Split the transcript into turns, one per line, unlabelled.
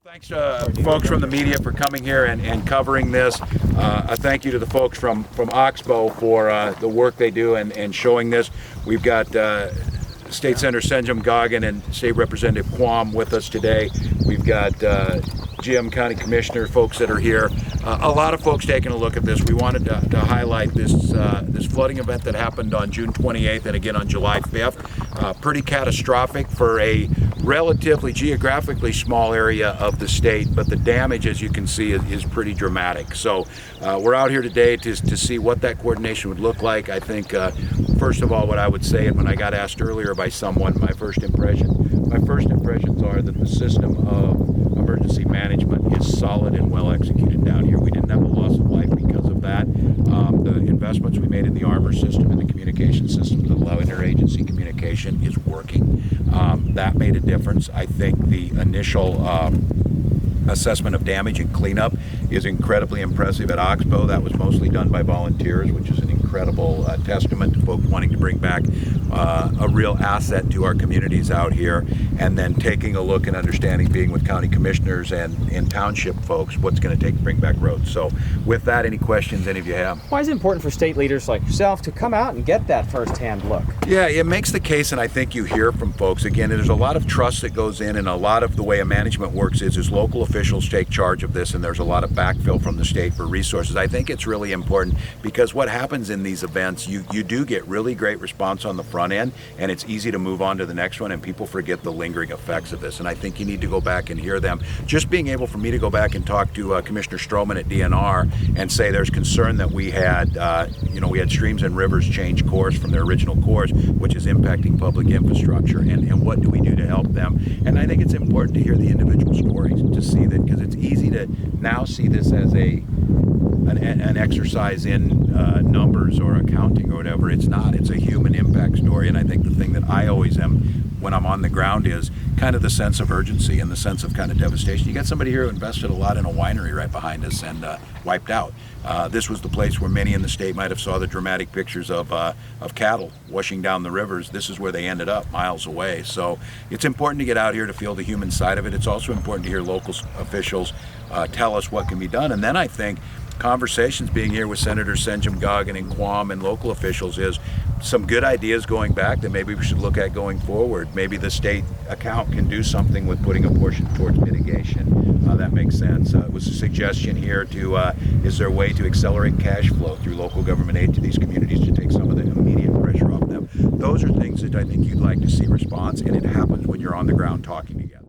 Thanks to folks from the media for coming here and covering this. A thank you to the folks from Oxbow for the work they do and showing this. We've got State Senator Senjum Goggin and State Representative Quam with us today. We've got Jim, County Commissioner, folks that are here. A lot of folks taking a look at this. We wanted to highlight this flooding event that happened on June 28th and again on July 5th. Pretty catastrophic for a relatively geographically small area of the state, but the damage, as you can see, is pretty dramatic. So we're out here today to see what that coordination would look like. I think, first of all, what I would say, and when I got asked earlier by someone, my first impressions are that the system of emergency management is solid and well executed down here. We didn't have a loss of life because of that. The investments we made in the armor system and the communication systems that allow interagency communication is working. That made a difference. I think the initial assessment of damage and cleanup is incredibly impressive at Oxbow. That was mostly done by volunteers, which is an incredible testament to folks wanting to bring back a real asset to our communities out here, and then taking a look and understanding, being with county commissioners and township folks, what's going to take to bring back roads. So with that, any questions any of you have?
Why is it important for state leaders like yourself to come out and get that firsthand look?
Yeah, it makes the case, and I think you hear from folks. Again, there's a lot of trust that goes in, and a lot of the way a management works is local officials take charge of this, and there's a lot of backfill from the state for resources. I think it's really important because what happens in these events, you do get really great response on the front end, and it's easy to move on to the next one, and people forget the lingering effects of this. And I think you need to go back and hear them. Just being able for me to go back and talk to Commissioner Stroman at DNR and say there's concern that we had streams and rivers change course from their original course, which is impacting public infrastructure, and what do we do to help them? And I think it's important to hear the individual stories, to see that, because it's easy to now see this as an exercise in numbers or accounting or whatever. It's not. It's a human impact story, and I think the thing that I always am when I'm on the ground is kind of the sense of urgency and the sense of kind of devastation. You got somebody here who invested a lot in a winery right behind us and wiped out. This was the place where many in the state might have saw the dramatic pictures of cattle washing down the rivers. This is where they ended up, miles away. So it's important to get out here to feel the human side of it. It's also important to hear local officials tell us what can be done. And then I think conversations, being here with Senators Senjum Goggin and Quam and local officials, is some good ideas going back that maybe we should look at going forward. Maybe the state account can do something with putting a portion towards mitigation. That makes sense. It was a suggestion here to, is there a way to accelerate cash flow through local government aid to these communities to take some of the immediate pressure off them? Those are things that I think you'd like to see response, and it happens when you're on the ground talking together.